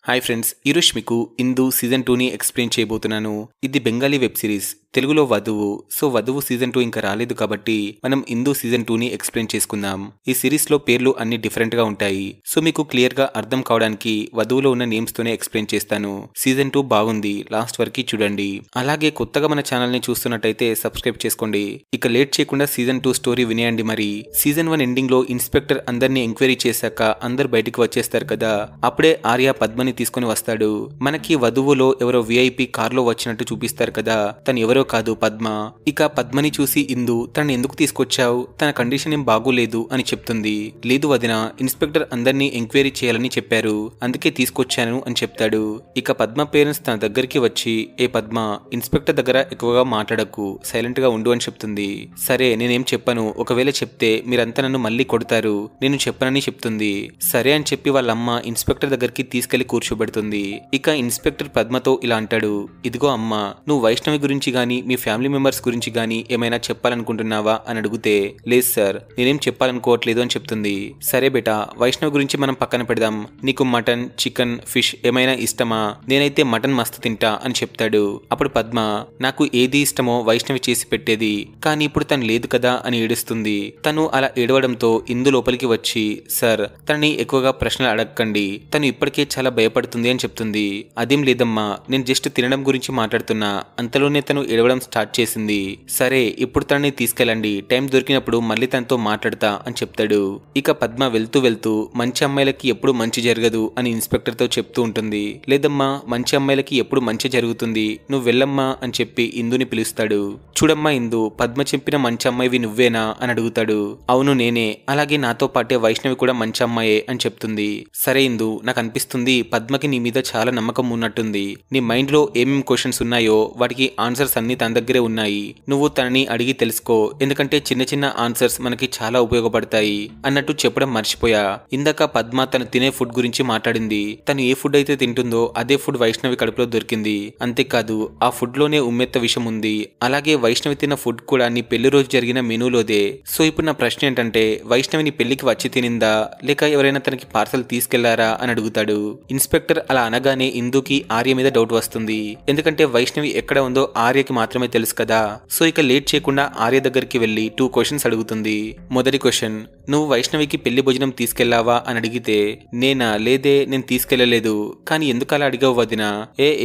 Hi friends, ఈరోజు మీకు ఇందు season 2ని ఎక్స్ప్లెయిన్ చేయబోతున్నాను. ఇది బెంగాలీ వెబ్ సిరీస్, తెలుగులో వధువు. సో వధువు సీజన్ 2 ఇంకా రాలేదు కాబట్టి మనం ఇందు సీజన్ 2ని ఎక్స్ప్లెయిన్ చేసుకుందాం. ఈ సిరీస్ లో పేర్లు అన్ని డిఫరెంట్ గా ఉంటాయి. సో మీకు క్లియర్ గా అర్థం కావడానికి వధువులో ఉన్న నేమ్స్ తోనే ఎక్స్ప్లెయిన్ చేస్తాను. సీజన్ 2 బాగుంది, లాస్ట్ వరకు చూడండి. అలాగే కొత్తగా మన ఛానల్ ని చూస్తున్నట్టయితే సబ్స్క్రైబ్ చేసుకోండి. ఇక లేట్ చేయకుండా సీజన్ 2 స్టోరీ వినేయండి. మరి సీజన్ 1 ఎండింగ్ లో ఇన్స్పెక్టర్ అందరినీ ఎంక్వైరీ చేశాక అందరు బయటికి వచ్చేస్తారు కదా, అప్పుడే ఆర్య పద్మని తీసుకుని వస్తాడు. మనకి వధువులో ఎవరో విఐపి కార్ లో వచ్చినట్టు చూపిస్తారు కదా, తను ఎవరో కాదు, పద్మ. ఇక పద్మని చూసి ఇందు, తనని ఎందుకు తీసుకొచ్చావు, తన కండిషన్ ఏం బాగోలేదు అని చెప్తుంది. లేదు వదిన, ఇన్స్పెక్టర్ అందరినీ ఎంక్వైరీ చేయాలని చెప్పారు, అందుకే తీసుకొచ్చాను అని చెప్తాడు. ఇక పద్మ పేరెంట్స్ తన దగ్గరికి వచ్చి, ఏ పద్మ, ఇన్స్పెక్టర్ దగ్గర ఎక్కువగా మాట్లాడకు, సైలెంట్ గా ఉండు అని చెప్తుంది. సరే నేనేం చెప్పను, ఒకవేళ చెప్తే మీరంతా నన్ను మళ్ళీ కొడతారు, నేను చెప్పనని చెప్తుంది. సరే అని చెప్పి వాళ్ళమ్మ ఇన్స్పెక్టర్ దగ్గరికి తీసుకెళ్లి కూర్చోబెడుతుంది. ఇక ఇన్స్పెక్టర్ పద్మతో ఇలా అంటాడు, ఇదిగో అమ్మ, నువ్వు వైష్ణవి గురించి గానీ మీ ఫ్యామిలీ మెంబర్స్ గురించి గానీ ఏమైనా చెప్పాలనుకుంటున్నావా అని అడిగితే, లేదు సార్, నేనేం చెప్పాలనుకోవట్లేదు అని చెప్తుంది. సరే బేటా, వైష్ణవి గురించి మనం పక్కన పెడదాం. నీకు మటన్, చికెన్, ఫిష్ ఏమైనా ఇష్టమా? నేనైతే మటన్ మస్తు తింటా అని చెప్తాడు. అప్పుడు పద్మ, నాకు ఏది ఇష్టమో వైష్ణవి చేసి పెట్టేది, కానీ ఇప్పుడు తను లేదు కదా అని ఏడుస్తుంది. తను అలా ఏడవడంతో ఇందు లోపలికి వచ్చి, సార్, తనని ఎక్కువగా ప్రశ్నలు అడగకండి, తను ఇప్పటికే చాలా భయపడుతుంది అని చెప్తుంది. అదేం లేదమ్మా, నేను జస్ట్ తినడం గురించి మాట్లాడుతున్నా. అంతలోనే తను ఏడవడం స్టార్ట్ చేసింది. సరే ఇప్పుడు తనని తీసుకెళ్ళండి, టైం దొరికినప్పుడు మళ్ళీ తనతో మాట్లాడతా అని చెప్తాడు. ఇక పద్మ వెళ్తూ వెళ్తూ, మంచి అమ్మాయిలకి ఎప్పుడు మంచి జరగదు అని ఇన్స్పెక్టర్ తో చెప్తూ ఉంటుంది. లేదమ్మా, మంచి అమ్మాయిలకి ఎప్పుడు మంచి జరుగుతుంది, నువ్వు వెళ్ళమ్మా అని చెప్పి ఇందుని పిలుస్తాడు. చూడమ్మా ఇందు, పద్మ చెప్పిన మంచి అమ్మాయివి నువ్వేనా అని అడుగుతాడు. అవును నేనే, అలాగే నాతో పాటే వైష్ణవి కూడా మంచి అమ్మాయే అని చెప్తుంది. సరే ఇందు, నాకు అనిపిస్తుంది పద్మకి నీ మీద చాలా నమ్మకం ఉన్నట్టుంది. నీ మైండ్ లో ఏమేం క్వశ్చన్స్ ఉన్నాయో వాటికి ఆన్సర్స్ అన్ని తన దగ్గరే ఉన్నాయి, నువ్వు తనని అడిగి తెలుసుకో, ఎందుకంటే చిన్న చిన్న ఆన్సర్స్ మనకి చాలా ఉపయోగపడతాయి అన్నట్టు చెప్పడం మర్చిపోయా. ఇందాక పద్మ తను తినే ఫుడ్ గురించి మాట్లాడింది. తను ఏ ఫుడ్ అయితే తింటుందో అదే ఫుడ్ వైష్ణవి కడుపులో దొరికింది. అంతేకాదు ఆ ఫుడ్ లోనే ఉమ్మెత్త విషం ఉంది. అలాగే వైష్ణవి తిన్న ఫుడ్ కూడా నీ పెళ్లి రోజు జరిగిన మెనూలోదే. సో ఇప్పుడు నా ప్రశ్న ఏంటంటే, వైష్ణవిని పెళ్లికి వచ్చి తినిందా, లేక ఎవరైనా తనకి పార్సల్ తీసుకెళ్లారా అని అడుగుతాడు. ఇన్స్పెక్టర్ అలా అనగానే ఇందుకి ఆర్య మీద డౌట్ వస్తుంది. ఎందుకంటే వైష్ణవి ఎక్కడ ఉందో ఆర్యకి మాత్రమే తెలుసు కదా. సో ఇక లేట్ చేయకుండా ఆర్య దగ్గరికి వెళ్లి 2 క్వశ్చన్స్ అడుగుతుంది. మొదటి క్వశ్చన్, నువ్వు వైష్ణవికి పెళ్లి భోజనం తీసుకెళ్లావా అని అడిగితే, నేనా, లేదే, నేను తీసుకెళ్లలేదు. కానీ ఎందుకు అలా అడిగావు వదినా?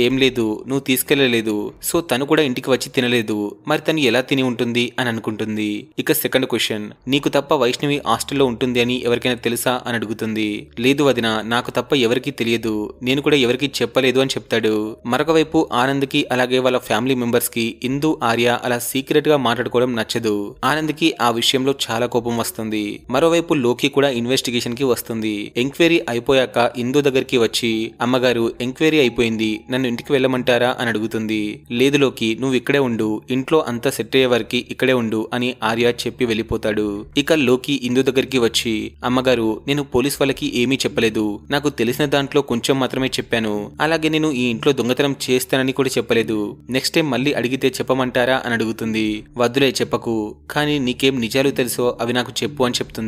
ఏం లేదు, నువ్వు తీసుకెళ్లలేదు, సో తను కూడా ఇంటికి వచ్చి తినలేదు, మరి తను ఎలా తిని ఉంటుంది అని అనుకుంటుంది. ఇక సెకండ్ క్వశ్చన్, నీకు తప్ప వైష్ణవి హాస్టల్లో ఉంటుంది అని ఎవరికైనా తెలుసా అని అడుగుతుంది. లేదు వదినా, నాకు తప్ప ఎవరికీ తెలియదు, నేను కూడా ఎవరికీ చెప్పలేదు అని చెప్తాడు. మరొక వైపు ఆనంద్కి అలాగే వాళ్ళ ఫ్యామిలీ మెంబర్స్ కి ఇందు ఆర్య అలా సీక్రెట్ గా మాట్లాడుకోవడం నచ్చదు. ఆనంద్కి ఆ విషయంలో చాలా కోపం వస్తుంది. మరోవైపు లోకి కూడా ఇన్వెస్టిగేషన్ కి వస్తుంది. ఎంక్వైరీ అయిపోయాక ఇందు దగ్గరికి వచ్చి, అమ్మగారు ఎంక్వైరీ అయిపోయింది, నన్ను ఇంటికి వెళ్ళమంటారా అని అడుగుతుంది. లేదు లోకి, నువ్వు ఇక్కడే ఉండు, ఇంట్లో అంతా సెట్ అయ్యే వరకు ఇక్కడే ఉండు అని ఆర్య చెప్పి వెళ్ళిపోతాడు. ఇక లోకి ఇందు దగ్గరికి వచ్చి, అమ్మగారు నేను పోలీస్ వాళ్ళకి ఏమీ చెప్పలేదు, నాకు తెలిసిన దాంట్లో కొంచెం మాత్రమే చెప్పాను, అలాగే నేను ఈ ఇంట్లో దొంగతనం చేస్తానని కూడా చెప్పలేదు, నెక్స్ట్ టైం మళ్ళీ అడిగితే చెప్పమంటారా అని అడుగుతుంది. వద్దులే చెప్పకు, కానీ నీకేం నిజాలు తెలుసో అవి నాకు చెప్పు అని చెప్తుంది.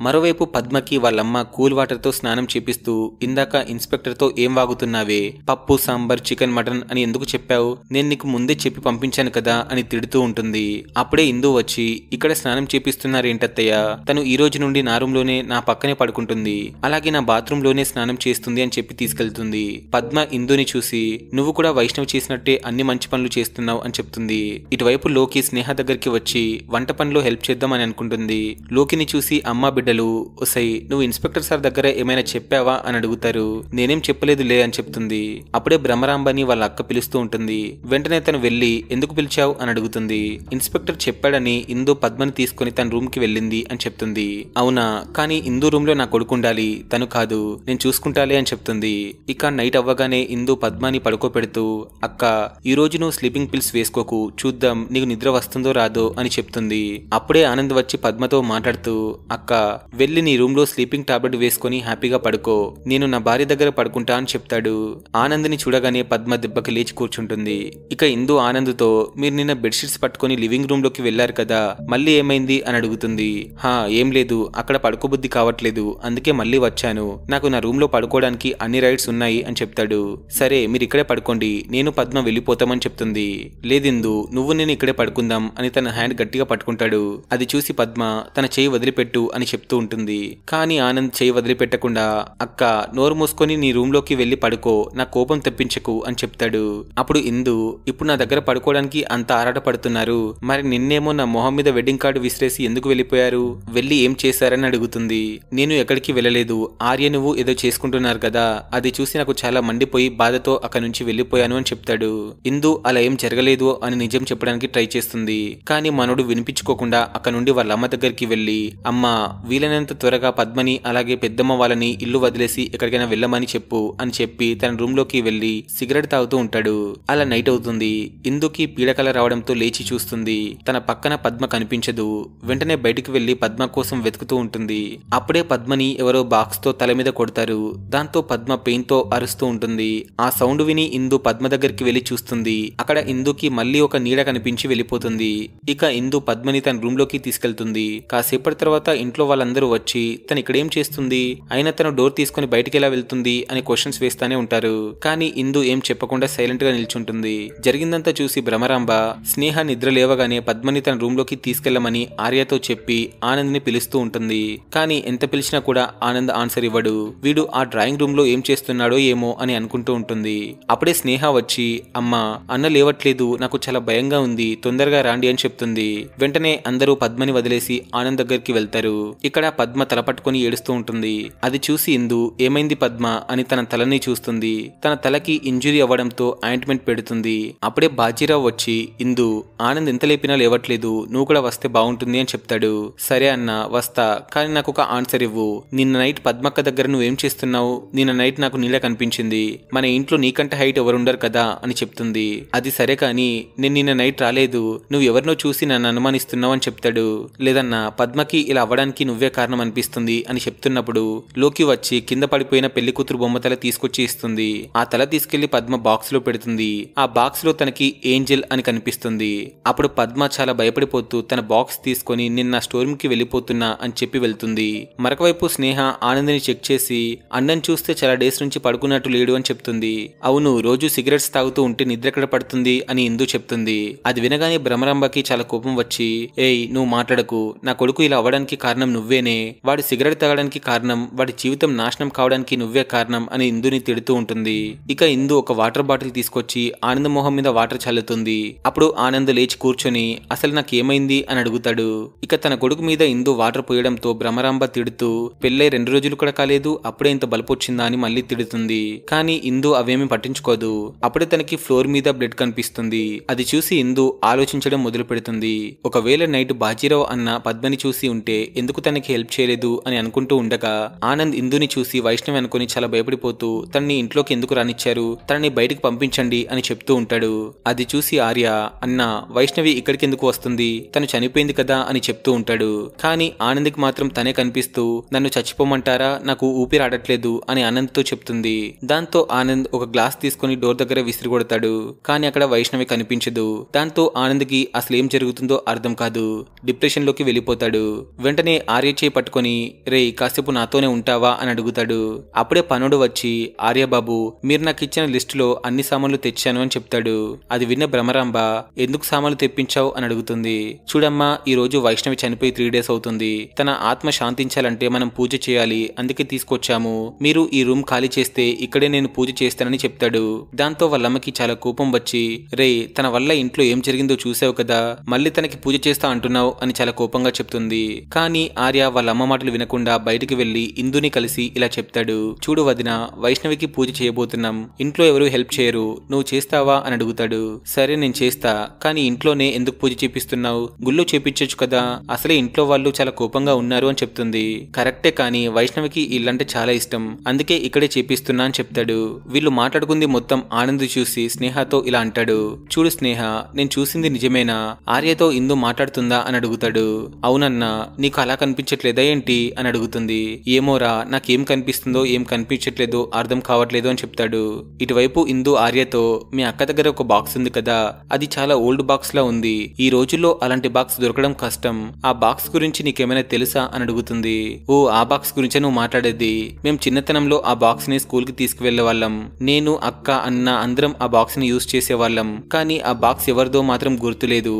మరోవైపు పద్మకి వాళ్ళమ్మ కూల్ వాటర్ తో స్నానం చేపిస్తూ, ఇందాక ఇన్స్పెక్టర్ తో ఏం వాగుతున్నావే, పప్పు సాంబార్ చికెన్ మటన్ అని ఎందుకు చెప్పావు, నేను నీకు ముందే చెప్పి పంపించాను కదా అని తిడుతూ ఉంటుంది. అప్పుడే ఇందు వచ్చి, ఇక్కడ స్నానం చేపిస్తున్నారేంటత్తయ్య, తను ఈ రోజు నుండి నా రూమ్ లోనే నా పక్కనే పడుకుంటుంది, అలాగే నా బాత్రూమ్ లోనే స్నానం చేస్తుంది అని చెప్పి తీసుకెళ్తుంది. పద్మ ఇందుని చూసి, నువ్వు కూడా వైష్ణవి చేసినట్టే అన్ని మంచి పనులు చేస్తున్నావు అని చెప్తుంది. ఇటువైపు లోకి స్నేహ దగ్గరికి వచ్చి వంట పనిలో హెల్ప్ చేద్దామని అనుకుంటుంది. లోకిని చూసి అమ్మా బిడ్డలు, ఒసై నువ్వు ఇన్స్పెక్టర్ సార్ దగ్గర ఏమైనా చెప్పావా అని అడుగుతారు. నేనేం చెప్పలేదులే అని చెప్తుంది. అప్పుడే బ్రహ్మరాంబని వాళ్ళ అక్క పిలుస్తూ ఉంటుంది. వెంటనే తను వెళ్లి, ఎందుకు పిలిచావు అని అడుగుతుంది. ఇన్స్పెక్టర్ చెప్పాడని ఇందు పద్మని తీసుకుని తన రూమ్ కి వెళ్ళింది అని చెప్తుంది. అవునా, కానీ ఇందు రూమ్ లో నా కొడుకుండాలి, తను కాదు, నేను చూసుకుంటాలే అని చెప్తుంది. ఇక నైట్ అవ్వగానే ఇందు పద్మని పడుకోపెడుతూ, అక్క ఈ రోజు నువ్వు స్లీపింగ్ పిల్స్ వేసుకోకు, చూద్దాం నీకు నిద్ర వస్తుందో రాదో అని చెప్తుంది. అప్పుడే ఆనంద్ వచ్చి పద్మతో మాట్లాడుతూ, అక్క వెళ్ళి నీ రూమ్ లో స్లీపింగ్ టాబ్లెట్ వేసుకొని హ్యాపీగా పడుకో, నేను నా భార్య దగ్గర పడుకుంటా అని చెప్తాడు. ఆనంద్ని చూడగానే పద్మ దెబ్బకి లేచి కూర్చుంటుంది. ఇక ఇందు ఆనంద్తో, మీరు నిన్న బెడ్షీట్స్ పట్టుకుని లివింగ్ రూమ్ లోకి వెళ్లారు కదా, మళ్ళీ ఏమైంది అని అడుగుతుంది. హా ఏం లేదు, అక్కడ పడుకోబుద్ధి కావట్లేదు, అందుకే మళ్ళీ వచ్చాను, నాకు నా రూమ్ లో పడుకోవడానికి అన్ని రైట్స్ ఉన్నాయి అని చెప్తాడు. సరే మీరు ఇక్కడే పడుకోండి, నేను పద్మ వెళ్ళిపోతామని చెప్తుంది. లేదిందు, నువ్వు నేను ఇక్కడే పడుకుందాం అని తన హ్యాండ్ గట్టిగా పట్టుకుంటాడు. అది చూసి పద్మ తన చేయి వదిలిపెట్టు అని చెప్తూ ఉంటుంది. కానీ ఆనంద్ చేయి వదిలిపెట్టకుండా, అక్క నోరు మూసుకొని నీ రూమ్ లోకి వెళ్లి పడుకో, నా కోపం తెప్పించకు అని చెప్తాడు. అప్పుడు ఇందు, ఇప్పుడు నా దగ్గర పడుకోవడానికి అంత ఆరాట పడుతున్నారు, మరి నిన్నేమో నా మొహం మీద వెడ్డింగ్ కార్డు విసిరేసి ఎందుకు వెళ్ళిపోయారు, వెళ్ళి ఏం చేశారని అడుగుతుంది. నేను ఎక్కడికి వెళ్ళలేదు, ఆర్య నువ్వు ఏదో చేసుకుంటున్నారు కదా, అది చూసి నాకు చాలా మండిపోయి బాధతో అక్కడి నుంచి వెళ్ళిపోయాను అని చెప్తాడు. ఇందు అలా ఏం జరగలేదు అని నిజం చెప్పడానికి ట్రై చేస్తుంది. కానీ మనోడు వినిపించుకోకుండా అక్కడ నుండి వాళ్ళ అమ్మ దగ్గరికి వెళ్లి, అమ్మ వీలైనంత త్వరగా పద్మని అలాగే పెద్దమ్మ వాళ్ళని ఇల్లు వదిలేసి ఎక్కడికైనా వెళ్ళమని చెప్పు అని చెప్పి తన రూమ్ లోకి వెళ్లి సిగరెట్ తాగుతూ ఉంటాడు. అలా నైట్ అవుతుంది. ఇందుకి పీడకల రావడంతో లేచి చూస్తుంది. తన పక్కన పద్మ కనిపించదు. వెంటనే బయటికి వెళ్లి పద్మ కోసం వెతుకుతూ ఉంటుంది. అప్పుడే పద్మని ఎవరో బాక్స్ తో తల మీద కొడతారు. దాంతో పద్మ పెయిన్ తో అరుస్తూ ఉంటుంది. ఆ సౌండ్ విని ఇందు పద్మ దగ్గరికి వెళ్లి చూస్తుంది. అక్కడ ఇందుకి మళ్ళీ ఒక నీడ కనిపించి వెళ్ళిపోతుంది. ఇక ఇందు పద్మని తన రూమ్ లోకి తీసుకెళ్తుంది. కాసేపటి తర్వాత ఇంట్లో వాళ్ళందరూ వచ్చి తను ఇక్కడేం చేస్తుంది, అయినా తను డోర్ తీసుకుని బయటికి ఎలా వెళ్తుంది అని క్వశ్చన్స్ వేస్తానే ఉంటారు. కానీ ఇందు ఏం చెప్పకుండా సైలెంట్ గా నిల్చుంటుంది. జరిగిందంతా చూసి భ్రమరాంబ స్నేహ నిద్ర లేవగానే పద్మని తన రూమ్ లోకి తీసుకెళ్లమని ఆర్యతో చెప్పి ఆనంద్ ని పిలుస్తూ ఉంటుంది. కానీ ఎంత పిలిచినా కూడా ఆనంద్ ఆన్సర్ ఇవ్వడు. వీడు ఆ డ్రాయింగ్ రూమ్ లో ఏం చేస్తున్నాడో ఏమో అని అనుకుంటూ ఉంటుంది. అప్పుడే స్నేహ వచ్చి, అమ్మా అన్న లేవట్లేదు, నాకు చాలా భయంగా ఉంది, తొందరగా రాండి అని చెప్తుంది. వెంటనే అందరూ పద్మని వదిలేసి ఆనంద్ దగ్గరికి వెళ్తారు. ఇక్కడ పద్మ తల పట్టుకుని ఏడుస్తూ ఉంటుంది. అది చూసి ఇందు, ఏమైంది పద్మ అని తన తలని చూస్తుంది. తన తలకి ఇంజురీ అవ్వడంతో ఆయింట్మెంట్ పెడుతుంది. అప్పుడే బాజీరావు వచ్చి, ఇందు ఆనంద్ ఎంత లేపినా లేవట్లేదు, నువ్వు కూడా వస్తే బాగుంటుంది అని చెప్తాడు. సరే అన్న వస్తా, కానీ నాకు ఒక ఆన్సర్ ఇవ్వు, నిన్న నైట్ పద్మక్క దగ్గర నువ్వేం చేస్తున్నావు, నిన్న నైట్ నాకు నీళ్ళ కనిపించింది, మన ఇంట్లో నీకంటే హైట్ ఎవరుండరు కదా అని చెప్తుంది. అది సరే కానీ నేను నిన్న నైట్ రాలేదు, నువ్వు ఎవరినో చూసి నన్ను అనుమానిస్తున్నావు అని చెప్తాడు. లేదన్నా పద్మకి ఇలా అవ్వడానికి నువ్వే కారణం అనిపిస్తుంది అని చెప్తున్నప్పుడు లోకి వచ్చి కింద పడిపోయిన పెళ్లి కూతురు బొమ్మ తల తీసుకొచ్చి ఇస్తుంది. ఆ తల తీసుకెళ్లి పద్మ బాక్స్ లో పెడుతుంది. ఆ బాక్స్ లో తనకి ఏంజెల్ అని కనిపిస్తుంది. అప్పుడు పద్మ చాలా భయపడిపోతూ తన బాక్స్ తీసుకొని నిన్న స్టోర్ రూమ్ కి వెళ్ళిపోతున్నా అని చెప్పి వెళ్తుంది. మరొకవైపు స్నేహ ఆనందని చెక్ చేసి అన్నం చూస్తే చాలా డేస్ నుంచి పడుకున్నట్టు లేడు అని చెప్తుంది. అవును, రోజు సిగరెట్స్ తాగుతూ ఉంటే నిద్ర ఎక్కడ పడుతుంది అని ఇందు చెప్తుంది. అది వినగానే భ్రమరాంబకి చాలా కోపం వచ్చి, ఏయ్ నువ్వు మాట్లాడకు, నా కొడుకు ఇలా అవ్వడానికి కారణం నువ్వేనే, వాడు సిగరెట్ తాగడానికి కారణం, వాడి జీవితం నాశనం కావడానికి నువ్వే కారణం అని ఇందుని తిడుతూ ఉంటుంది. ఇక ఇందు ఒక వాటర్ బాటిల్ తీసుకొచ్చి ఆనంద్ మొహం మీద వాటర్ చల్లుతుంది. అప్పుడు ఆనంద్ లేచి కూర్చొని అసలు నాకేమైంది అని అడుగుతాడు. ఇక తన కొడుకు మీద ఇందు వాటర్ పోయడంతో భ్రమరాంబ తిడుతూ, పెళ్ళై 2 రోజులు కూడా కాలేదు, అప్పుడే ఇంత బలుపొచ్చిందా అని మళ్ళీ తిడుతుంది. కానీ ఇందు అవేమీ పట్టించుకోదు. అప్పుడే తనకి ఫ్లోర్ మీద బ్లడ్ కనిపిస్తుంది. అది చూసి ఇందు ఆలోచించడం మొదలు పెడుతుంది. ఒకవేళ నైట్ బాజీరావు అన్న పద్మని చూసి ఉంటే ఎందుకు తనకి హెల్ప్ చేయలేదు అని అనుకుంటూ ఉండగా ఆనంద్ ఇందుని చూసి వైష్ణవి అనుకుని చాలా భయపడిపోతూ తనని ఇంట్లోకి ఎందుకు రానిచ్చారు, తనని బయటికి పంపించండి అని చెప్తూ ఉంటాడు. అది చూసి ఆర్య, అన్న వైష్ణవి ఇక్కడికి ఎందుకు వస్తుంది, తను చనిపోయింది కదా అని చెప్తూ ఉంటాడు. కానీ ఆనంద్కి మాత్రం తనే కనిపిస్తూ నన్ను చచ్చిపోమంటారా, నాకు ఊపిరి ఆడట్లేదు అని ఆనంద్ తో చెప్తుంది. దాంతో ఆనంద్ ఒక గ్లాస్ తీసుకుని డోర్ దగ్గర విసిరి కొడతాడు. కానీ అక్కడ వైష్ణవి కనిపించదు. దాంతో ఆనంద్కి అసలు ఏం జరుగుతుందో అర్థం కాదు. డిప్రెషన్ లోకి వెళ్ళిపోతాడు. వెంటనే ఆర్య చేయి పట్టుకొని, రే కాసేపు నాతోనే ఉంటావా అని అడుగుతాడు. అప్పుడే పనుడు వచ్చి, ఆర్య బాబు మీరు నాకు ఇచ్చిన లిస్టులో అన్ని సామాన్లు తెచ్చాను అని చెప్తాడు. అది విన్న భ్రమరాంబ, ఎందుకు సామాన్లు తెప్పించావు అని అడుగుతుంది. చూడమ్మా, ఈ రోజు వైష్ణవి చనిపోయి 3 డేస్ అవుతుంది, తన ఆత్మ శాంతించాలంటే మనం పూజ చేయాలి, అందుకే తీసుకొచ్చాము, మీరు ఈ రూమ్ ఖాళీ చేస్తే ఇక్కడే నేను పూజ చేస్తానని చెప్తాడు. దాంతో వాళ్ళమ్మకి చాలా కోపం వచ్చి, రే తన వల్ల ఇంట్లో ఏం జరిగిందో చూసావు కదా, మళ్ళీ తనకి పూజ చేస్తా అంటున్నావు అని చాలా కోపంగా చెప్తుంది. కానీ ఆర్య వాళ్ళ అమ్మ మాటలు వినకుండా బయటికి వెళ్లి ఇందుని కలిసి ఇలా చెప్తాడు. చూడు వదిన, వైష్ణవికి పూజ చేయబోతున్నాం, ఇంట్లో ఎవరు హెల్ప్ చేయరు, నువ్వు చేస్తావా అని అడుగుతాడు. సరే నేను చేస్తా, కానీ ఇంట్లోనే ఎందుకు పూజ చేపిస్తున్నావు, గుళ్ళో చేపించొచ్చు కదా, అసలే ఇంట్లో వాళ్ళు చాలా కోపంగా ఉన్నారు అని చెప్తుంది. కరెక్టే, కానీ వైష్ణవికి ఇల్లంటే చాలా ఇష్టం, అందుకే ఇక్కడే చేపిస్తున్నా అని చెప్తాడు. వీళ్ళు మాట్లాడుకుంది మొత్తం ఆనంద్ చూసి స్నేహతో ఇలా అంటాడు, చూడు స్నేహ, నేను చూసింది నిజమేనా? ఆర్యతో ఇందు మాట్లాడుతుందా అని అడుగుతాడు. అవునన్నా, నీకు అలా కనిపించట్లేదా ఏంటి అని అడుగుతుంది. ఏమోరా, నాకేం కనిపిస్తుందో ఏం కనిపించట్లేదో అర్థం కావట్లేదు అని చెప్తాడు. ఇటువైపు ఇందు ఆర్యతో, మీ అక్క దగ్గర ఒక బాక్స్ ఉంది కదా, అది చాలా ఓల్డ్ బాక్స్ లా ఉంది. ఈ రోజుల్లో అలాంటి బాక్స్ దొరకడం కష్టం. ఆ బాక్స్ గురించి నీకేమైనా తెలుసా అని అడుగుతుంది. ఓ, ఆ బాక్స్ గురించే నువ్వు మాట్లాడేది. మేము చిన్నతనంలో ఆ బాక్స్ ని స్కూల్ కి తీసుకువెళ్లే వాళ్ళం. నేను, అక్క, అన్న అందరం ఆ బాక్స్ ని యూజ్ చేసేవాళ్ళం. కానీ ఆ బాక్స్ ఎవరిదో మాత్రం గుర్తులేదు.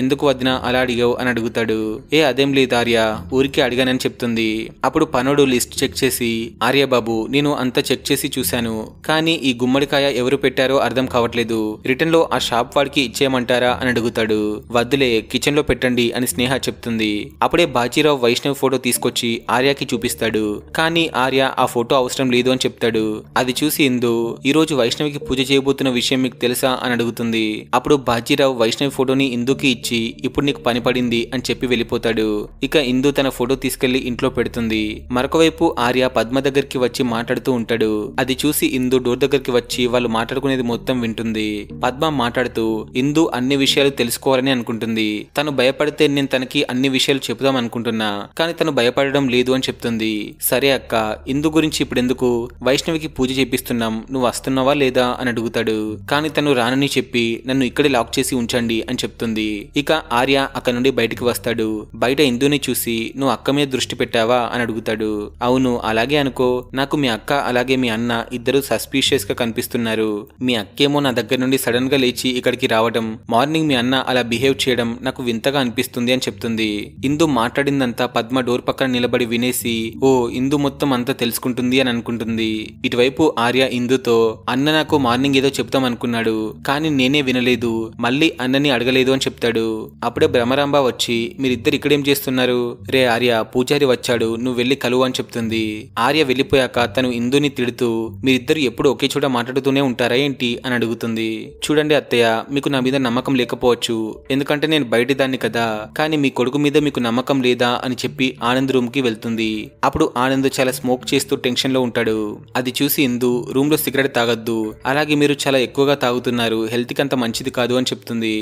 ఎందుకు వదినా అలా అడిగావు అని అడుగుతాడు. అదేం లేదు ఆర్య, ఊరికి అడిగానని చెప్తుంది. అప్పుడు పనుడు లిస్ట్ చెక్ చేసి, ఆర్య బాబు, నేను అంతా చెక్ చేసి చూశాను, కానీ ఈ గుమ్మడికాయ ఎవరు పెట్టారో అర్థం కావట్లేదు. రిటర్న్ లో ఆ షాప్ వాడికి ఇచ్చేయమంటారా అని అడుగుతాడు. వద్దులే, కిచెన్ లో పెట్టండి అని స్నేహ చెప్తుంది. అప్పుడే బాజీరావు వైష్ణవ్ ఫోటో తీసుకొచ్చి ఆర్యకి చూపిస్తాడు. కానీ ఆర్య ఆ ఫోటో అవసరం లేదు అని చెప్తాడు. అది చూసి ఇందు, ఈ రోజు వైష్ణవికి పూజ చేయబోతున్న విషయం మీకు తెలుసా అని అడుగుతుంది. అప్పుడు బాజీరావు వైష్ణవి ఫోటోని ఇందుకి ఇచ్చి, ఇప్పుడు నీకు పని పడింది అని చెప్పి వెళ్ళిపోతాడు. ఇక ఇందు తన ఫోటో తీసుకెళ్లి ఇంట్లో పెడుతుంది. మరొక వైపు ఆర్య పద్మ దగ్గరికి వచ్చి మాట్లాడుతూ ఉంటాడు. అది చూసి ఇందు డోర్ దగ్గరికి వచ్చి వాళ్ళు మాట్లాడుకునేది మొత్తం వింటుంది. పద్మ మాట్లాడుతూ, ఇందు అన్ని విషయాలు తెలుసుకోవాలని అనుకుంటుంది. తను భయపడితే నేను తనకి అన్ని విషయాలు చెబుదాం అనుకుంటున్నా, కానీ తను భయపడడం లేదు అని చెప్తుంది. సరే అక్క, ఇందు గురించి ఇప్పుడెందుకు? వైష్ణవికి పూజ చేపిస్తున్నాం, నువ్వు వస్తున్నావా లేదా అని అడుగుతాడు. కానీ తను రానని చెప్పి నన్ను ఇక్కడే లాక్ చేసి ఉంచండి అని చెప్తుంది. ఇక ఆర్య అక్కడ నుండి బయటికి వస్తాడు. బయట ఇందుని చూసి, నువ్వు అక్క మీద దృష్టి పెట్టావా అని అడుగుతాడు. అవును, అలాగే అనుకో. నాకు మీ అక్క అలాగే మీ అన్న ఇద్దరు సస్పీషియస్ గా కనిపిస్తున్నారు. మీ అక్కేమో నా దగ్గర నుండి సడన్ గా లేచి ఇక్కడికి రావడం, మార్నింగ్ మీ అన్న అలా బిహేవ్ చేయడం నాకు వింతగా అనిపిస్తుంది అని చెప్తుంది. ఇందు మాట్లాడిందంతా పద్మ డోర్ పక్కన నిలబడి వినేసి, ఓ, ఇందు మొత్తం అంతా తెలుసుకుంటుంది అని అనుకుంటుంది. ఇటువైపు ఆర్య ఇందుతో, అన్న నాకు మార్నింగ్ ఏదో చెప్తాం అనుకున్నాడు, కానీ నేనే వినలేదు, మళ్ళీ అన్నని అడగలేదు అని చెప్తాడు. అప్పుడే భ్రమరాంబ వచ్చి, మీరిద్దరు ఇక్కడేం చేస్తున్నారు? రే ఆర్య, పూజారి వచ్చాడు, నువ్వు వెళ్లి కలువు అని చెప్తుంది. ఆర్య వెళ్లిపోయాక తను ఇందుని తిడుతూ, మీరిద్దరు ఎప్పుడు ఒకే చోట మాట్లాడుతూనే ఉంటారా ఏంటి అని అడుగుతుంది. చూడండి అత్తయ్య, మీకు నా మీద నమ్మకం లేకపోవచ్చు, ఎందుకంటే నేను బయటి దాన్ని కదా, కానీ మీ కొడుకు మీద మీకు నమ్మకం లేదా అని చెప్పి ఆనంద్ రూమ్ కి వెళ్తుంది. అప్పుడు ఆనంద్ చాలా స్మోక్ చేస్తూ టెన్షన్ లో ఉంటాడు. అది చూసి ఇందు, రూమ్ లో సిగరెట్ తాగొద్దు, అలాగే మీరు చాలా ఎక్కువగా తాగుతున్నారు, హెల్త్ కి అంత మంచిది కాదు అని చెప్తుంది.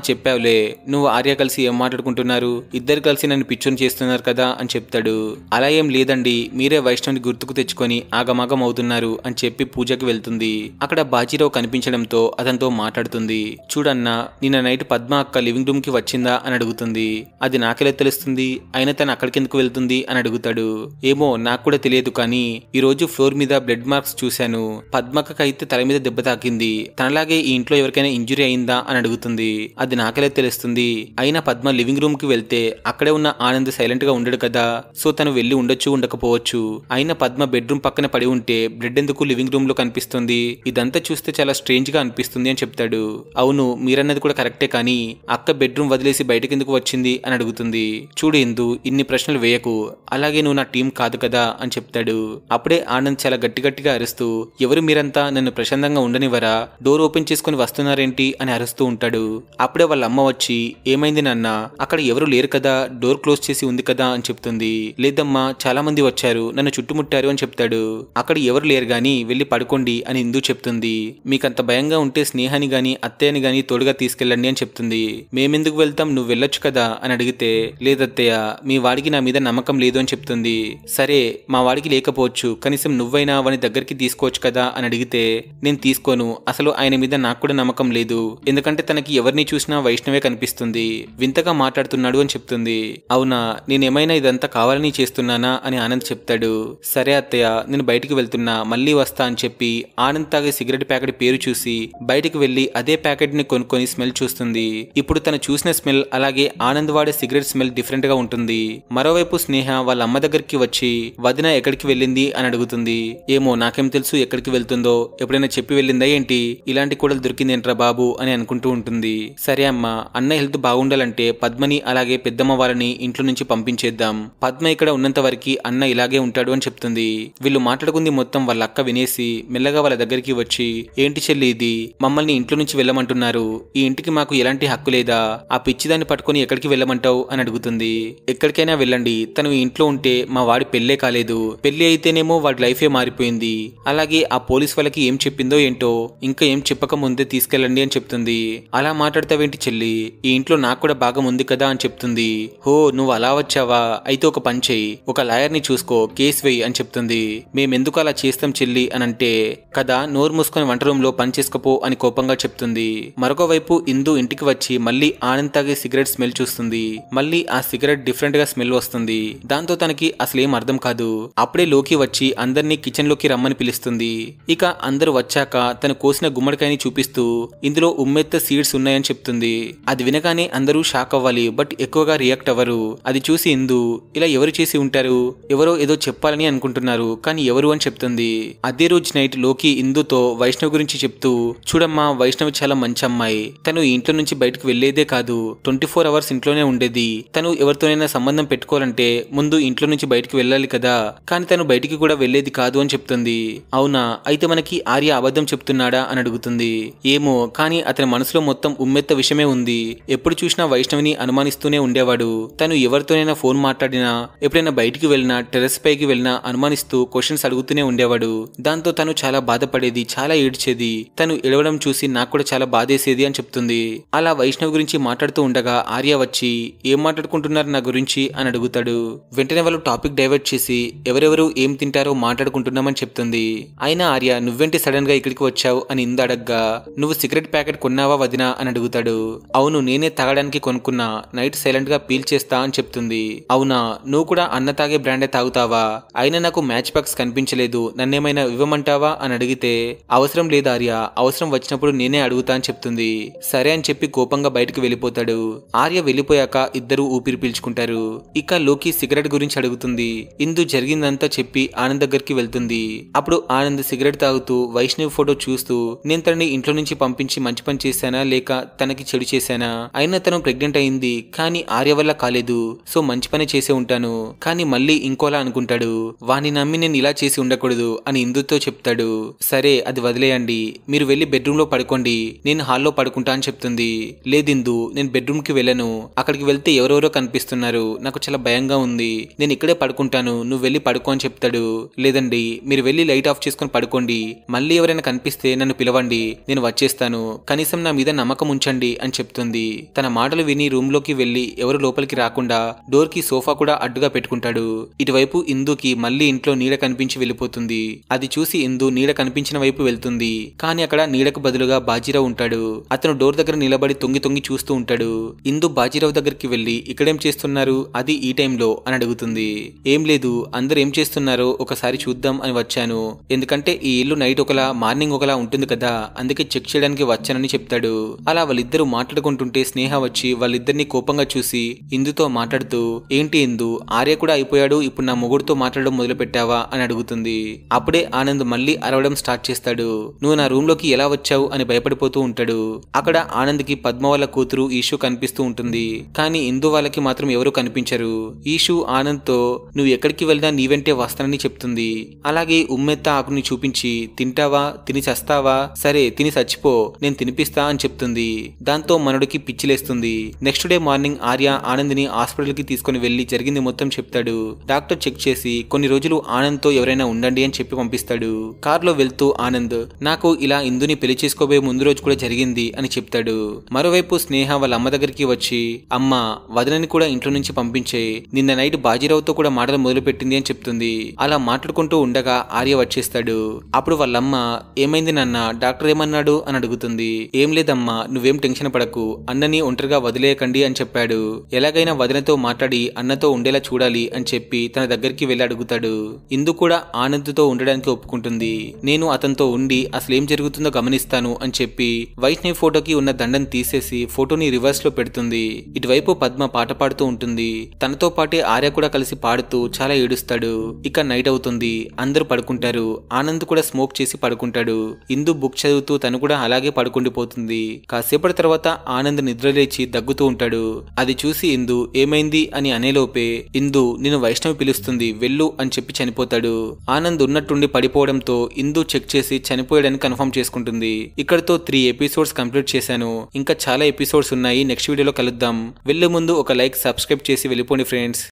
చెప్పావులే, నువ్వు ఆర్య కలిసి ఏం మాట్లాడుకుంటున్నారు? ఇద్దరు కలిసి నన్ను పిచ్చోని చేస్తున్నారు కదా అని చెప్తాడు. అలా ఏం లేదండి, మీరే వైష్ణవిని గుర్తుకు తెచ్చుకొని ఆగమాగం అవుతున్నారు అని చెప్పి పూజకి వెళ్తుంది. అక్కడ బాజీరావు కనిపించడంతో అతనితో మాట్లాడుతుంది. చూడన్నా, నిన్న నైట్ పద్మ అక్క లివింగ్ రూమ్ కి వచ్చిందా అని అడుగుతుంది. అది నాకెలా తెలుస్తుంది? అయినా తను అక్కడికెందుకు వెళ్తుంది అని అడుగుతాడు. ఏమో నాకు కూడా తెలియదు, కానీ ఈ రోజు ఫ్లోర్ మీద బ్లడ్ మార్క్స్ చూశాను. పద్మక్కకైతే తల మీద దెబ్బ తాకింది, తనలాగే ఈ ఇంట్లో ఎవరికైనా ఇంజురీ అయిందా అని అడుగుతుంది. అది నాకెలా తెలుస్తుంది? అయినా పద్మ లివింగ్ రూమ్ కి వెళ్తే అక్కడే ఉన్న ఆనంద్ సైలెంట్ గా ఉండడు కదా, సో తను వెళ్లి ఉండొచ్చు ఉండకపోవచ్చు. అయినా పద్మ బెడ్రూమ్ పక్కన పడి ఉంటే బ్లడ్ ఎందుకు లివింగ్ రూమ్ లో కనిపిస్తుంది? ఇదంతా చూస్తే చాలా స్ట్రేంజ్ గా అనిపిస్తుంది అని చెప్తాడు. అవును, మీరన్నది కూడా కరెక్టే, కానీ అక్క బెడ్రూమ్ వదిలేసి బయటకి ఎందుకు వచ్చింది అని అడుగుతుంది. చూడు ఇందు, ఇన్ని ప్రశ్నలు వేయకు, అలాగే నువ్వు నా టీం కాదు కదా అని చెప్తాడు. అప్పుడే ఆనంద్ చాలా గట్టిగా అరుస్తూ, ఎవరు మీరంతా, నన్ను ప్రశాంతంగా ఉండనివరా? డోర్ ఓపెన్ చేసుకుని వస్తున్నారేంటి అని అరుస్తూ ఉంటాడు. అప్పుడే వాళ్ళ అమ్మ వచ్చి, ఏమైంది నాన్న, అక్కడ ఎవరు లేరు కదా, డోర్ క్లోజ్ చేసి ఉంది కదా అని చెప్తుంది. లేదమ్మా, చాలా మంది వచ్చారు, నన్ను చుట్టుముట్టారు అని చెప్తాడు. అక్కడ ఎవరు లేరు గాని వెళ్ళి పడుకోండి అని ఇందు చెప్తుంది. మీకంత భయంగా ఉంటే స్నేహాని గాని అత్తయ్యని గాని తోడుగా తీసుకెళ్ళండి అని చెప్తుంది. మేమెందుకు వెళ్తాం, నువ్వు వెళ్ళొచ్చు కదా అని అడిగితే, లేదత్తయ్య, మీ వాడికి నా మీద నమ్మకం లేదు అని చెప్తుంది. సరే, మా వాడికి లేకపోవచ్చు, కనీసం నువ్వైనా వాని దగ్గరికి తీసుకోవచ్చు కదా అని అడిగితే, నేను తీసుకోను, అసలు ఆయన మీద నాకు కూడా నమ్మకం లేదు, ఎందుకంటే తనకి ఎవరిని చూసినా వైష్ణవే కనిపిస్తుంది, వింతగా మాట్లాడుతున్నాడు అని చెప్తుంది. అవునా, నేనేమైనా ఇదంతా కావాలని చేస్తున్నానా అని ఆనంద్ చెప్తాడు. సరే అత్తయ్య, నేను బయటికి వెళ్తున్నా, మళ్ళీ వస్తా అని చెప్పి ఆనంద్ తాగే సిగరెట్ ప్యాకెట్ పేరు చూసి బయటికి వెళ్లి అదే ప్యాకెట్ ని కొనుక్కొని స్మెల్ చూస్తుంది. ఇప్పుడు తను చూసిన స్మెల్ అలాగే ఆనంద్ వాడే సిగరెట్ స్మెల్ డిఫరెంట్ గా ఉంటుంది. మరోవైపు స్నేహ వాళ్ళ అమ్మ దగ్గరికి వచ్చి, వదిన ఎక్కడికి వెళ్ళింది అని అడుగుతుంది. ఏమో నాకేం తెలుసు ఎక్కడికి వెళ్తుందో, ఎప్పుడైనా చెప్పి వెళ్ళిందా ఏంటి, ఇలాంటి కూడలు దొరికిందేంట్రా బాబు అని అనుకుంటూ ఉంటుంది. సరే అమ్మా, అన్న హెల్త్ బాగుండాలంటే పద్మని అలాగే పెద్దమ్మ వాళ్ళని ఇంట్లో నుంచి పంపించేద్దాం, పద్మ ఇక్కడ ఉన్నంత వరకు అన్న ఇలాగే ఉంటాడు అని చెప్తుంది. వీళ్ళు మాట్లాడుకుంది మొత్తం వాళ్ళ అక్క వినేసి మెల్లగా వాళ్ళ దగ్గరికి వచ్చి, ఏంటి చెల్లి ఇది, మమ్మల్ని ఇంట్లో నుంచి వెళ్ళమంటున్నారు, ఈ ఇంటికి మాకు ఎలాంటి హక్కు లేదా, ఆ పిచ్చిదాన్ని పట్టుకుని ఎక్కడికి వెళ్ళమంటావు అని అడుగుతుంది. ఎక్కడికైనా వెళ్ళండి, తను ఈ ఇంట్లో ఉంటే మా వాడి పెళ్లే కాలేదు, పెళ్లి అయితేనేమో వాడి లైఫే మారిపోయింది, అలాగే ఆ పోలీస్ వాళ్ళకి ఏం చెప్పిందో ఏంటో, ఇంకా ఏం చెప్పక ముందే తీసుకెళ్ళి తీసుకెళ్ళండి అని చెప్తుంది. అలా మాట్లాడతావేంటి చెల్లి, ఈ ఇంట్లో నాకు కూడా భాగం ఉంది కదా అని చెప్తుంది. హో నువ్వు అలా వచ్చావా, అయితే ఒక పని చెయ్యి, ఒక లాయర్ ని చూసుకో, కేసు వేయి అని చెప్తుంది. మేమెందుకు అలా చేస్తాం చెల్లి అని అంటే, కదా నోరు మూసుకొని వంట రూమ్ లో పని చేసుకోపో అని కోపంగా చెప్తుంది. మరొక వైపు ఇందు ఇంటికి వచ్చి మళ్ళీ ఆనంద్ తాగే సిగరెట్ స్మెల్ చూస్తుంది. మళ్ళీ ఆ సిగరెట్ డిఫరెంట్ గా స్మెల్ వస్తుంది. దాంతో తనకి అసలేం అర్థం కాదు. అప్పుడే లోకి వచ్చి అందరినీ కిచెన్ లోకి రమ్మని పిలుస్తుంది. ఇక అందరూ వచ్చాక తను కోసిన గుమ్మడికాయని చూపిస్తూ ఇందులో ఉమ్మెత్త సీడ్స్ ఉన్నాయని చెప్తుంది. అది వినగానే అందరూ షాక్ అవ్వాలి, బట్ ఎక్కువగా రియాక్ట్ అవ్వరు. అది చూసి ఇందు, ఇలా ఎవరు చేసి ఉంటారు, ఎవరో ఏదో చెప్పాలని అనుకుంటున్నారు, కానీ ఎవరు అని చెప్తుంది. అదే రోజు నైట్ లోకి ఇందుతో వైష్ణవ్ గురించి చెప్తూ, చూడమ్మా వైష్ణవ్ చాలా మంచి అమ్మాయి, తను ఈ ఇంట్లో నుంచి బయటకు వెళ్లేదే కాదు 24 అవర్స్ ఇంట్లోనే ఉండేది. తను ఎవరితోనైనా సంబంధం పెట్టుకోవాలంటే ముందు ఇంట్లో నుంచి బయటకు వెళ్ళాలి కదా, కానీ తను బయటికి కూడా వెళ్లేది కాదు అని చెప్తుంది. అవునా, అయితే మనకి ఆర్య అబద్ధం చెప్తున్నాడా అని అడుగుతుంది. ఏమో, కానీ అతని మనసులో మొత్తం ఉమ్మెత్త విషయమే ఉంది. ఎప్పుడు చూసినా వైష్ణవిని అనుమానిస్తూనే ఉండేవాడు. తను ఎవరితోనైనా ఫోన్ మాట్లాడినా, ఎప్పుడైనా బయటికి వెళ్ళినా, టెర్రస్ పైకి వెళ్ళినా అనుమానిస్తూ క్వశ్చన్స్ అడుగుతూనే ఉండేవాడు. దాంతో తను చాలా బాధపడేది, చాలా ఏడ్చేది. తను ఏడవడం చూసి నాకు కూడా చాలా బాధేసేది అని చెప్తుంది. అలా వైష్ణవ్ గురించి మాట్లాడుతూ ఉండగా ఆర్య వచ్చి, ఏం మాట్లాడుకుంటున్నారు నా గురించి అని అడుగుతాడు. వెంటనే వాళ్ళు టాపిక్ డైవర్ట్ చేసి ఎవరెవరు ఏం తింటారో మాట్లాడుకుంటున్నామని చెప్తుంది. అయినా ఆర్య, నువ్వేంటి సడన్ గా ఇక్కడికి వచ్చావు అని ఇందు అడగ్గా, నువ్వు సిగరెట్ ప్యాకెట్ కొన్నావా వదినా అని అడుగుతాడు. అవును, నేనే తాగడానికి కొనుక్కున్నా, నైట్ సైలెంట్ గా పీల్ చేస్తా అని చెప్తుంది. అవునా, నువ్వు కూడా అన్న తాగే బ్రాండే తాగుతావా, అయినా నాకు మ్యాచ్ బాక్స్ కనిపించలేదు, నన్నేమైనా ఇవ్వమంటావా అని అడిగితే, అవసరం లేదు ఆర్య, అవసరం వచ్చినప్పుడు నేనే అడుగుతా అని చెప్తుంది. సరే అని చెప్పి కోపంగా బయటకు వెళ్ళిపోతాడు. ఆర్య వెళ్ళిపోయాక ఇద్దరు ఊపిరి పీల్చుకుంటారు. ఇక లోకి సిగరెట్ గురించి అడుగుతుంది. ఇందు జరిగిందంతా చెప్పి ఆనంద్ దగ్గరికి వెళ్తుంది. అప్పుడు ఆనంద్ సిగరెట్ తాగుతూ వైష్ణవి ఫోటో చూస్తూ, నేను తనని ఇంట్లో నుంచి పంపించి మంచి పని చేశానా లేక తనకి చెడు చేశానా, అయినా తను ప్రెగ్నెంట్ అయింది, కానీ ఆర్య వల్ల కాలేదు, సో మంచి పని చేసే ఉంటాను, కానీ మళ్ళీ ఇంకోలా అనుకుంటాడు, వాణ్ణి నమ్మి నేను ఇలా చేసి ఉండకూడదు అని ఇందుతో చెప్తాడు. సరే అది వదిలేయండి, మీరు వెళ్లి బెడ్రూమ్ లో పడుకోండి, నేను హాల్లో పడుకుంటా అని చెప్తుంది. లేదిందు, నేను బెడ్రూమ్ కి వెళ్ళను, అక్కడికి వెళ్తే ఎవరెవరో కనిపిస్తున్నారు, నాకు చాలా భయంగా ఉంది, నేను ఇక్కడే పడుకుంటాను, నువ్వు వెళ్లి పడుకో అని చెప్తాడు. లేదండి, మీరు వెళ్లి లైట్ ఆఫ్ చేసుకుని పడుకోండి, మళ్ళీ ఎవరైనా కనిపిస్తే నన్ను పిలవండి, నేను వచ్చేస్తాను, కనీసం నా మీద నమ్మకం ఉంచండి అని చెప్తుంది. తన మాటలు విని రూమ్ లోకి వెళ్లి ఎవరు లోపలికి రాకుండా డోర్ కి సోఫా కూడా అడ్డుగా పెట్టుకుంటాడు. ఇటువైపు ఇందుకి మళ్ళీ ఇంట్లో నీడ కనిపించి వెళ్ళిపోతుంది. అది చూసి ఇందు నీడ కనిపించిన వైపు వెళ్తుంది, కానీ అక్కడ నీడకు బదులుగా బాజీరావు ఉంటాడు. అతను డోర్ దగ్గర నిలబడి తొంగి తొంగి చూస్తూ ఉంటాడు. ఇందు బాజీరావు దగ్గరికి వెళ్లి, ఇక్కడేం చేస్తున్నారు, అది ఈ టైంలో అని అడుగుతుంది. ఏం లేదు, అందరు ఏం చేస్తున్నారో ఒకసారి చూద్దాం అని వచ్చాను, ఎందుకంటే ఈ ఇల్లు నైట్ ఒకలా మార్నింగ్ ఒకలా ఉంటుంది కదా, అందుకే చెక్ చేయడానికి వచ్చానని చెప్తాడు. అలా వాళ్ళిద్దరూ మాట్లాడుకుంటుంటే స్నేహ వచ్చి వాళ్ళిద్దరిని కోపంగా చూసి ఇందుతో మాట్లాడుతూ, ఏంటి ఇందు, ఆర్య కూడా అయిపోయాడు, ఇప్పుడు నా మొగుడుతో మాట్లాడడం మొదలు పెట్టావా అని అడుగుతుంది. అప్పుడే ఆనంద్ మళ్ళీ అరవడం స్టార్ట్ చేస్తాడు. నువ్వు నా రూమ్ లోకి ఎలా వచ్చావు అని భయపడిపోతూ ఉంటాడు. అక్కడ ఆనంద్ కి పద్మ వాళ్ళ కూతురు ఈషు కనిపిస్తూ ఉంటుంది, కానీ ఇందు వాళ్ళకి మాత్రం ఎవరు కనిపించరు. ఈషు ఆనంద్ తో, నువ్వు ఎక్కడికి వెళ్ళినా నీ వెంటే వస్తానని చెప్తుంది. అలాగే ఉమ్మెత్త ఆకుని చూపించి, తింటావా, తిని చస్తావా, సరే తిని చచ్చిపో, నేను తినిపిస్తా అని చెప్తుంది. దాంతో మనోడికి పిచ్చిలేస్తుంది. నెక్స్ట్ డే మార్నింగ్ ఆర్య ఆనంద్ని హాస్పిటల్ కి తీసుకుని వెళ్లి జరిగింది మొత్తం చెప్తాడు. డాక్టర్ చెక్ చేసి కొన్ని రోజులు ఆనంద్ తో ఎవరైనా ఉండండి అని చెప్పి పంపిస్తాడు. కారులో వెళ్తూ ఆనంద్, నాకు ఇలా ఇందుని పెళ్లి చేసుకోబోయే ముందు రోజు కూడా జరిగింది అని చెప్తాడు. మరోవైపు స్నేహ వాళ్ళ అమ్మ దగ్గరికి వచ్చి, అమ్మ వదనని కూడా ఇంట్లో నుంచి పంపించే, నిన్న నైట్ బాజీరావుతో కూడా మాటలు మొదలు పెట్టింది అని చెప్తుంది. అలా మాట్లాడుకుంటూ ఉండగా ఆర్య వచ్చేస్తాడు. అప్పుడు వాళ్ళమ్మ, ఏమైంది నాన్న, డాక్టర్ ఏమన్నాడు అని అడుగుతుంది. ఏం లేదమ్మా, నువ్వేం టెన్షన్ పడకు, అన్నని ఒంటరిగా వదిలేయకండి అని చెప్పాడు. ఎలాగైనా వదినతో మాట్లాడి అన్నతో ఉండేలా చూడాలి అని చెప్పి తన దగ్గరికి వెళ్లి అడుగుతాడు. ఇందు కూడా ఆనంద్తో ఉండడానికి ఒప్పుకుంటుంది. నేను అతనితో ఉండి అసలేం జరుగుతుందో గమనిస్తాను అని చెప్పి వైష్ణవి ఫోటోకి ఉన్న దండం తీసేసి ఫోటోని రివర్స్ లో పెడుతుంది. ఇటువైపు పద్మ పాట పాడుతూ ఉంటుంది. తనతో పాటే ఆర్య కూడా కలిసి పాడుతూ చాలా ఏడుస్తాడు. ఇక నైట్ అవుతుంది, అందరూ పడుకుంటారు. ఆనంద్ కూడా స్మోక్ చేసి పడుకుంటాడు. ఇందు బుక్ చదువుతూ తను కూడా అలాగే పడుకుండిపోతుంది. కాసేపటి తర్వాత ఆనంద్ నిద్రలేచి దగ్గుతూ ఉంటాడు. అది చూసి ఇందు ఏమైంది అని అనేలోపే ఇందు, నిన్ను వైష్ణవి పిలుస్తుంది వెళ్ళు అని చెప్పి చనిపోతాడు. ఆనంద్ ఉన్నట్టుండి పడిపోవడంతో ఇందు చెక్ చేసి చనిపోయాడని కన్ఫర్మ్ చేసుకుంటుంది. ఇక్కడతో 3 ఎపిసోడ్స్ కంప్లీట్ చేశాను. ఇంకా చాలా ఎపిసోడ్స్ ఉన్నాయి. నెక్స్ట్ వీడియోలో కలుద్దాం. వెళ్లే ముందు ఒక లైక్, సబ్స్క్రైబ్ చేసి వెళ్ళిపోండి ఫ్రెండ్స్.